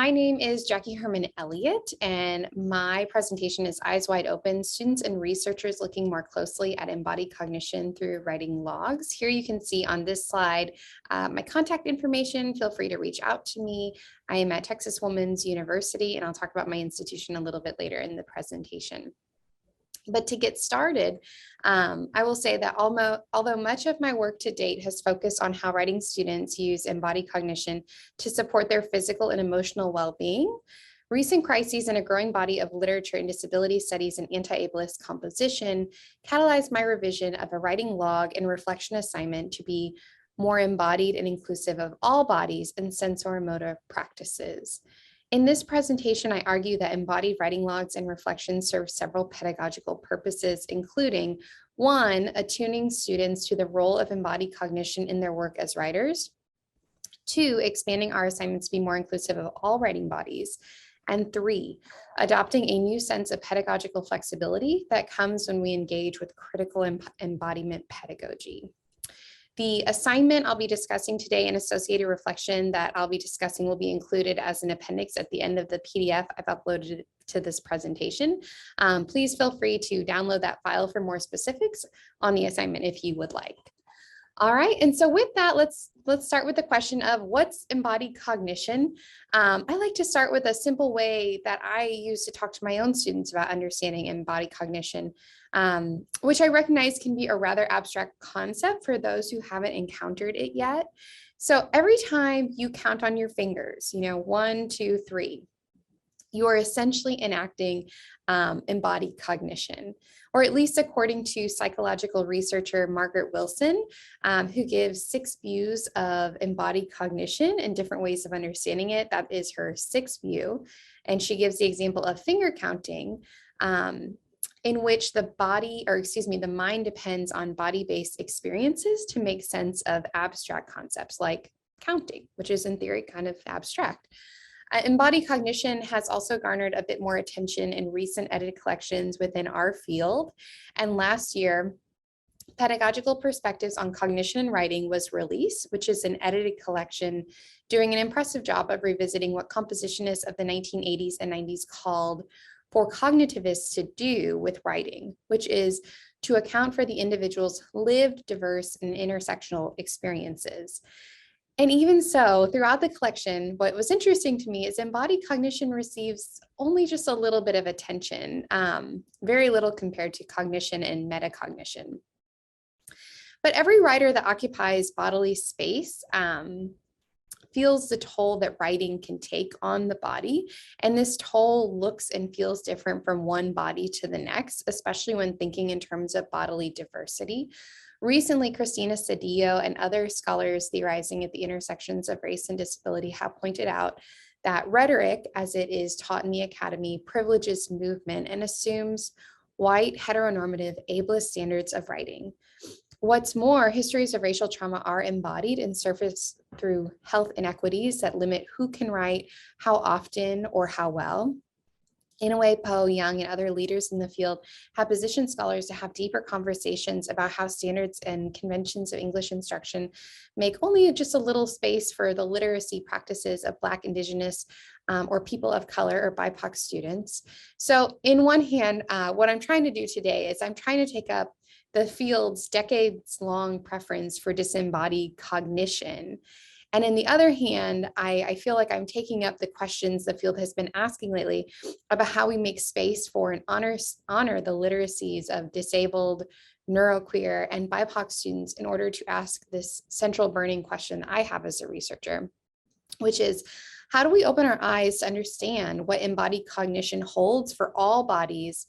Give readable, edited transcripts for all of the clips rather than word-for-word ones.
my name is Jackie Hoermann-Elliott, and my presentation is Eyes Wide Open, Students and Researchers Looking More Closely at Embodied Cognition Through Writing Logs. Here you can see on this slide my contact information. Feel free to reach out to me. I am at Texas Women's University, and I'll talk about my institution a little bit later in the presentation. But to get started, I will say that although much of my work to date has focused on how writing students use embodied cognition to support their physical and emotional well-being, recent crises and a growing body of literature in disability studies and anti-ableist composition catalyzed my revision of a writing log and reflection assignment to be more embodied and inclusive of all bodies and sensorimotor practices. In this presentation, I argue that embodied writing logs and reflections serve several pedagogical purposes, including 1, attuning students to the role of embodied cognition in their work as writers, 2, expanding our assignments to be more inclusive of all writing bodies, and 3, adopting a new sense of pedagogical flexibility that comes when we engage with critical embodiment pedagogy. The assignment I'll be discussing today and associated reflection that I'll be discussing will be included as an appendix at the end of the PDF I've uploaded to this presentation. Please feel free to download that file for more specifics on the assignment if you would like. All right, and so with that, let's start with the question of what's embodied cognition. I like to start with a simple way that I use to talk to my own students about understanding embodied cognition, which I recognize can be a rather abstract concept for those who haven't encountered it yet. So every time you count on your fingers, 1, 2, 3, you are essentially enacting embodied cognition, or at least according to psychological researcher Margaret Wilson, who gives 6 views of embodied cognition and different ways of understanding it. That is her 6th view. And she gives the example of finger counting, in which the mind depends on body-based experiences to make sense of abstract concepts like counting, which is in theory kind of abstract. Embodied cognition has also garnered a bit more attention in recent edited collections within our field. And last year, Pedagogical Perspectives on Cognition and Writing was released, which is an edited collection doing an impressive job of revisiting what compositionists of the 1980s and 90s called for cognitivists to do with writing, which is to account for the individual's lived, diverse, and intersectional experiences. And even so, throughout the collection, what was interesting to me is embodied cognition receives only just a little bit of attention, very little compared to cognition and metacognition. But every writer that occupies bodily space feels the toll that writing can take on the body. And this toll looks and feels different from one body to the next, especially when thinking in terms of bodily diversity. Recently, Christina Cedillo and other scholars theorizing at the intersections of race and disability have pointed out that rhetoric, as it is taught in the academy, privileges movement and assumes white, heteronormative, ableist standards of writing. What's more, histories of racial trauma are embodied and surface through health inequities that limit who can write, how often, or how well. In a way, Poe, Young, and other leaders in the field have positioned scholars to have deeper conversations about how standards and conventions of English instruction make only just a little space for the literacy practices of Black, Indigenous, or people of color or BIPOC students. So in one hand, what I'm trying to do today is I'm trying to take up the field's decades-long preference for disembodied cognition. And in the other hand, I feel like I'm taking up the questions the field has been asking lately about how we make space for and honor the literacies of disabled, neuroqueer, and BIPOC students in order to ask this central burning question I have as a researcher, which is, how do we open our eyes to understand what embodied cognition holds for all bodies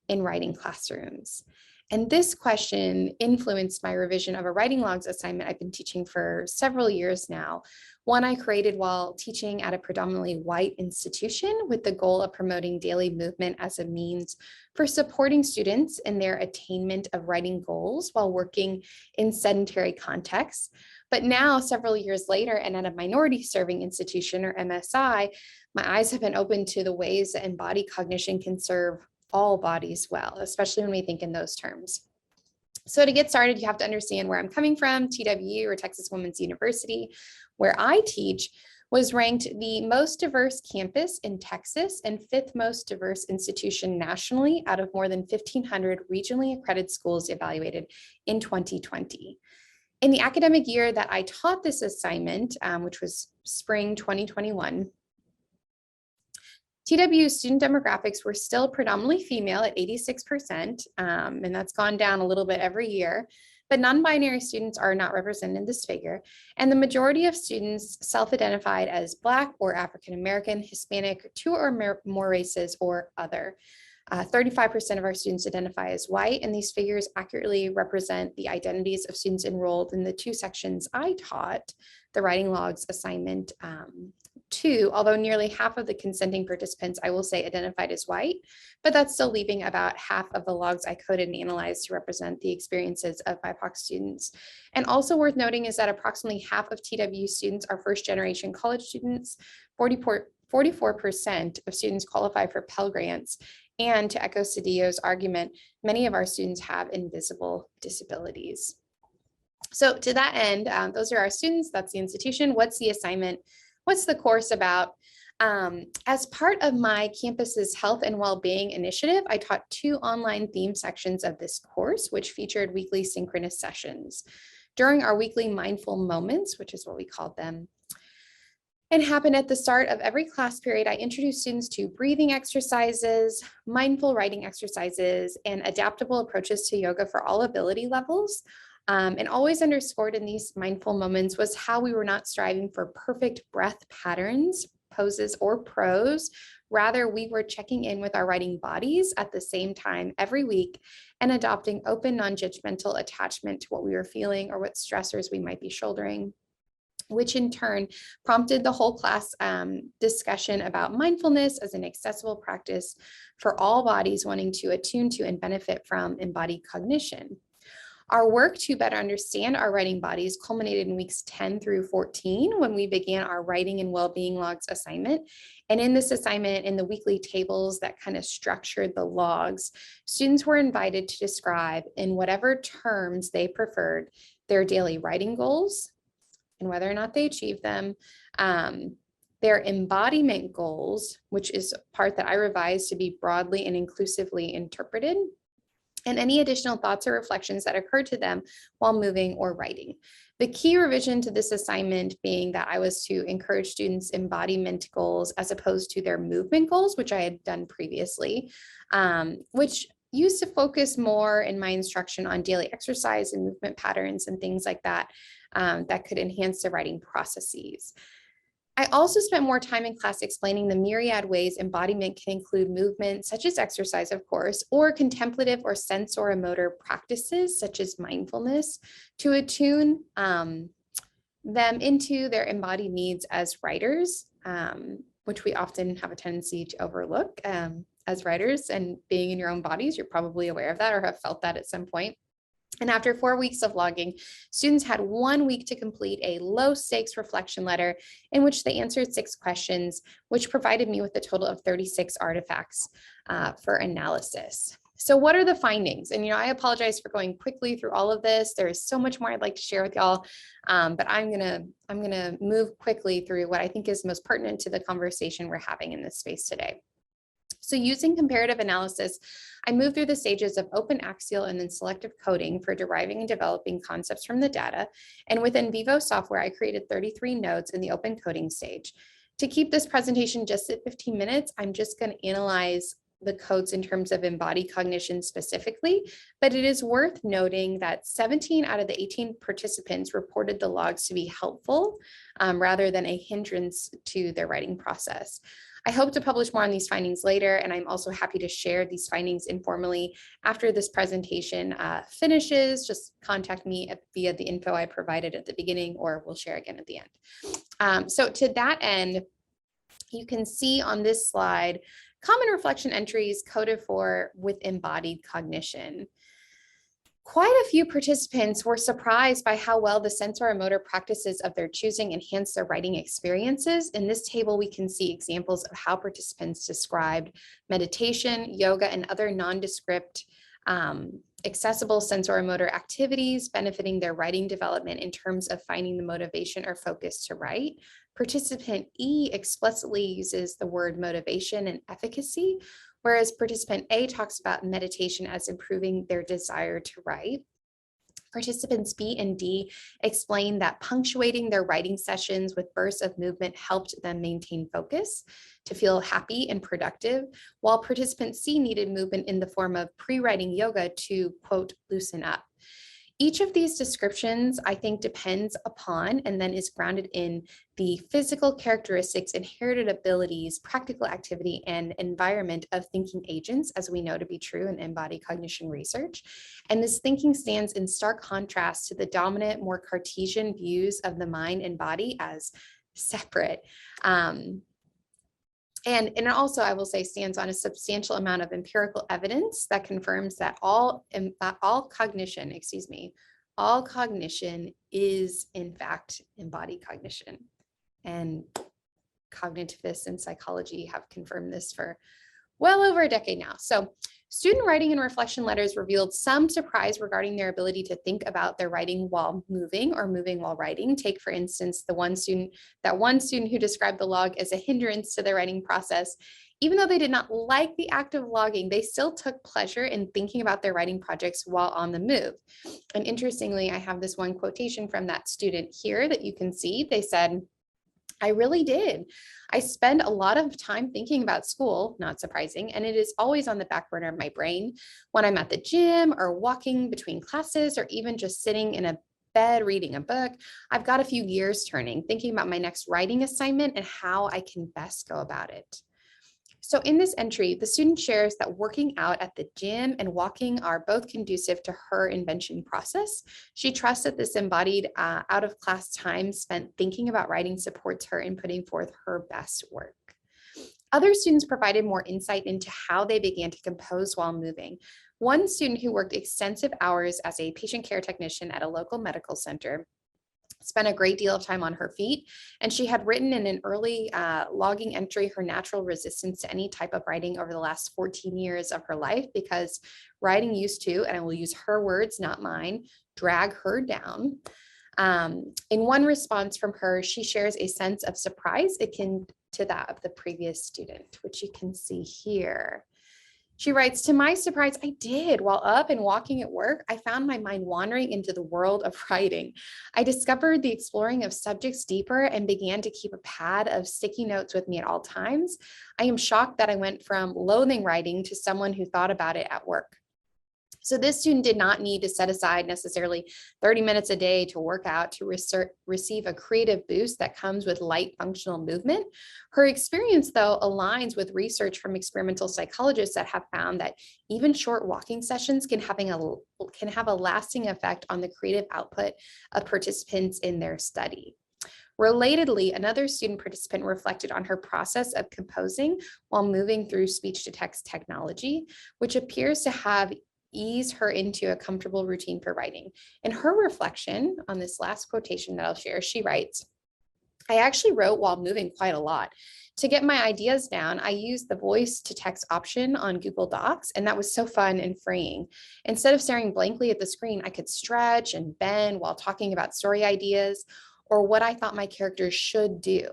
in writing classrooms? And this question influenced my revision of a writing logs assignment I've been teaching for several years now, one I created while teaching at a predominantly white institution with the goal of promoting daily movement as a means for supporting students in their attainment of writing goals while working in sedentary contexts. But now, several years later, and at a minority serving institution or MSI, my eyes have been opened to the ways that embodied cognition can serve all bodies well, especially when we think in those terms. So to get started, you have to understand where I'm coming from, TWU or Texas Women's University, where I teach. was ranked the most diverse campus in Texas and fifth most diverse institution nationally out of more than 1,500 regionally accredited schools evaluated in 2020. In the academic year that I taught this assignment, which was spring 2021, TW student demographics were still predominantly female at 86%, and that's gone down a little bit every year, but non-binary students are not represented in this figure. And the majority of students self-identified as Black or African-American, Hispanic, two or more races, or other. 35% of our students identify as white, and these figures accurately represent the identities of students enrolled in the two sections I taught, the writing logs assignment 2, although nearly half of the consenting participants, I will say, identified as white, but that's still leaving about half of the logs I coded and analyzed to represent the experiences of BIPOC students. And also worth noting is that approximately half of TW students are first-generation college students. 44% of students qualify for Pell Grants. And to echo Cedillo's argument, many of our students have invisible disabilities. So to that end, those are our students, that's the institution. What's the assignment? What's the course about? As part of my campus's health and well-being initiative, I taught 2 online theme sections of this course, which featured weekly synchronous sessions. During our weekly mindful moments, which is what we called them, and happened at the start of every class period, I introduced students to breathing exercises, mindful writing exercises, and adaptable approaches to yoga for all ability levels. And always underscored in these mindful moments was how we were not striving for perfect breath patterns, poses, or prose. Rather, we were checking in with our writing bodies at the same time every week and adopting open, non-judgmental attachment to what we were feeling or what stressors we might be shouldering, which in turn prompted the whole class discussion about mindfulness as an accessible practice for all bodies wanting to attune to and benefit from embodied cognition. Our work to better understand our writing bodies culminated in weeks 10 through 14 when we began our writing and well-being logs assignment. And in this assignment, in the weekly tables that kind of structured the logs, students were invited to describe in whatever terms they preferred their daily writing goals and whether or not they achieved them, their embodiment goals, which is a part that I revised to be broadly and inclusively interpreted, and any additional thoughts or reflections that occurred to them while moving or writing. The key revision to this assignment being that I was to encourage students' embodiment goals as opposed to their movement goals, which I had done previously, which used to focus more in my instruction on daily exercise and movement patterns and things like that, that could enhance the writing processes. I also spent more time in class explaining the myriad ways embodiment can include movement, such as exercise, of course, or contemplative or sensoromotor practices, such as mindfulness, to attune them into their embodied needs as writers, which we often have a tendency to overlook as writers. And being in your own bodies, you're probably aware of that or have felt that at some point. And after 4 weeks of logging, students had 1 week to complete a low stakes reflection letter in which they answered 6 questions, which provided me with a total of 36 artifacts for analysis. So what are the findings? And, I apologize for going quickly through all of this. There is so much more I'd like to share with y'all, but I'm gonna move quickly through what I think is most pertinent to the conversation we're having in this space today. So using comparative analysis, I moved through the stages of open axial and then selective coding for deriving and developing concepts from the data. And within Vivo software, I created 33 nodes in the open coding stage. To keep this presentation just at 15 minutes, I'm just going to analyze the codes in terms of embodied cognition specifically, but it is worth noting that 17 out of the 18 participants reported the logs to be helpful rather than a hindrance to their writing process. I hope to publish more on these findings later, and I'm also happy to share these findings informally after this presentation finishes. Just contact me via the info I provided at the beginning, or we'll share again at the end. So to that end, you can see on this slide, common reflection entries coded for with embodied cognition. Quite a few participants were surprised by how well the sensoromotor practices of their choosing enhance their writing experiences. In this table, we can see examples of how participants described meditation, yoga, and other nondescript accessible sensoromotor activities benefiting their writing development in terms of finding the motivation or focus to write. Participant E explicitly uses the word motivation and efficacy, whereas participant A talks about meditation as improving their desire to write. Participants B and D explained that punctuating their writing sessions with bursts of movement helped them maintain focus, to feel happy and productive, while participant C needed movement in the form of pre-writing yoga to, quote, loosen up. Each of these descriptions, I think, depends upon and then is grounded in the physical characteristics, inherited abilities, practical activity, and environment of thinking agents, as we know to be true in embodied cognition research. And this thinking stands in stark contrast to the dominant, more Cartesian views of the mind and body as separate. And also, I will say, stands on a substantial amount of empirical evidence that confirms that all cognition is in fact embodied cognition. And cognitivists in psychology have confirmed this for well over a decade now. So student writing and reflection letters revealed some surprise regarding their ability to think about their writing while moving or moving while writing. Take, for instance, that one student who described the log as a hindrance to their writing process. Even though they did not like the act of logging, they still took pleasure in thinking about their writing projects while on the move. And interestingly, I have this one quotation from that student here that you can see. They said, "I really did. I spend a lot of time thinking about school," not surprising, "and it is always on the back burner of my brain. When I'm at the gym or walking between classes or even just sitting in a bed reading a book, I've got a few gears turning, thinking about my next writing assignment and how I can best go about it." So in this entry, the student shares that working out at the gym and walking are both conducive to her invention process. She trusts that this embodied out of class time spent thinking about writing supports her in putting forth her best work. Other students provided more insight into how they began to compose while moving. One student who worked extensive hours as a patient care technician at a local medical center spent a great deal of time on her feet, and she had written in an early logging entry her natural resistance to any type of writing over the last 14 years of her life, because writing used to, and I will use her words, not mine, drag her down. In one response from her, she shares a sense of surprise akin to that of the previous student, which you can see here. She writes, "To my surprise, I did. While up and walking at work, I found my mind wandering into the world of writing. I discovered the exploring of subjects deeper and began to keep a pad of sticky notes with me at all times. I am shocked that I went from loathing writing to someone who thought about it at work." So this student did not need to set aside necessarily 30 minutes a day to work out to receive a creative boost that comes with light functional movement. Her experience, though, aligns with research from experimental psychologists that have found that even short walking sessions can have a lasting effect on the creative output of participants in their study. Relatedly, another student participant reflected on her process of composing while moving through speech-to-text technology, which appears to have ease her into a comfortable routine for writing. In her reflection on this last quotation that I'll share, she writes, "I actually wrote while moving quite a lot. To get my ideas down, I used the voice to text option on Google Docs, and that was so fun and freeing. Instead of staring blankly at the screen, I could stretch and bend while talking about story ideas or what I thought my characters should do."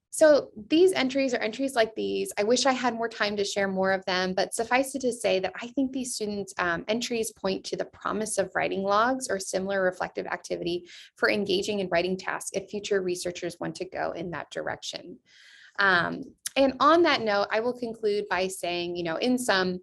So these entries are entries like these. I wish I had more time to share more of them, but suffice it to say that I think these students' entries point to the promise of writing logs or similar reflective activity for engaging in writing tasks if future researchers want to go in that direction. And on that note, I will conclude by saying, in sum,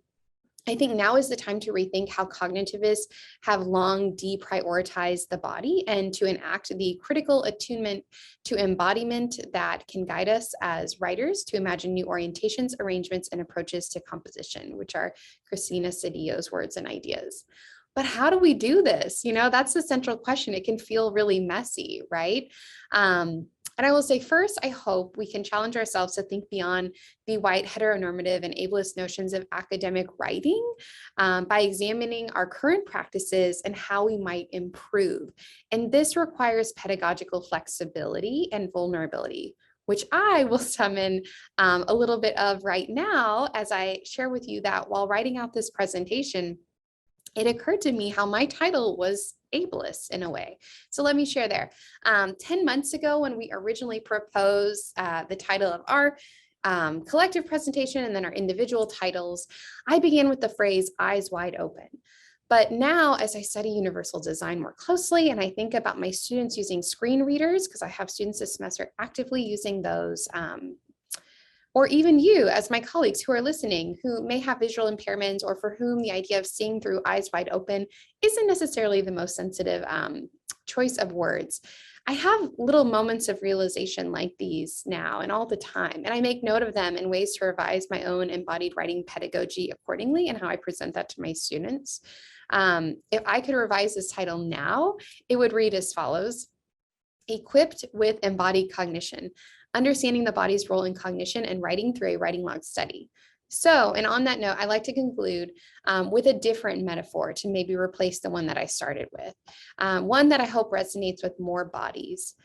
I think now is the time to rethink how cognitivists have long deprioritized the body and to enact the critical attunement to embodiment that can guide us as writers to imagine new orientations, arrangements, and approaches to composition, which are Christina Cedillo's words and ideas. But how do we do this? That's the central question. It can feel really messy, right? And I will say first, I hope we can challenge ourselves to think beyond the white heteronormative and ableist notions of academic writing by examining our current practices and how we might improve. And this requires pedagogical flexibility and vulnerability, which I will summon a little bit of right now as I share with you that while writing out this presentation, it occurred to me how my title was ableists in a way. So let me share there. 10 months ago, when we originally proposed the title of our collective presentation and then our individual titles, I began with the phrase eyes wide open. But now, as I study universal design more closely, and I think about my students using screen readers, because I have students this semester actively using those, or even you as my colleagues who are listening, who may have visual impairments or for whom the idea of seeing through eyes wide open isn't necessarily the most sensitive choice of words. I have little moments of realization like these now and all the time, and I make note of them in ways to revise my own embodied writing pedagogy accordingly and how I present that to my students. If I could revise this title now, it would read as follows: Equipped with Embodied Cognition, Understanding the Body's Role in Cognition and Writing Through a Writing Log Study. So, and on that note, I like to conclude with a different metaphor to maybe replace the one that I started with, one that I hope resonates with more bodies.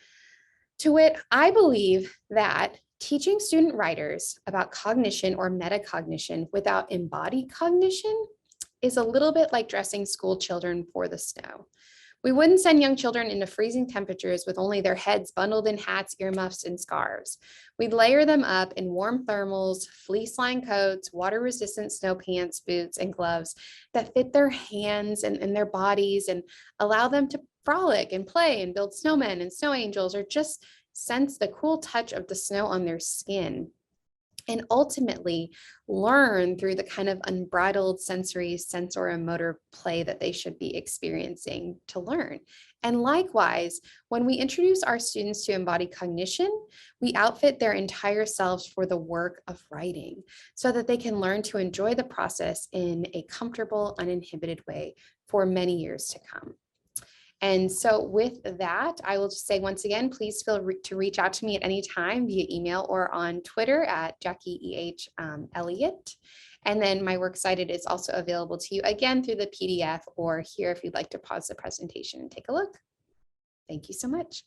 To wit, I believe that teaching student writers about cognition or metacognition without embodied cognition is a little bit like dressing school children for the snow. We wouldn't send young children into freezing temperatures with only their heads bundled in hats, earmuffs, and scarves. We'd layer them up in warm thermals, fleece-lined coats, water-resistant snow pants, boots, and gloves that fit their hands and their bodies and allow them to frolic and play and build snowmen and snow angels, or just sense the cool touch of the snow on their skin, and ultimately learn through the kind of unbridled sensory, sensor-motor play that they should be experiencing to learn. And likewise, when we introduce our students to embodied cognition, we outfit their entire selves for the work of writing so that they can learn to enjoy the process in a comfortable, uninhibited way for many years to come. And so with that, I will just say once again, please feel to reach out to me at any time via email or on Twitter at Jackie Elliott. And then my works cited is also available to you again through the PDF or here if you'd like to pause the presentation and take a look. Thank you so much.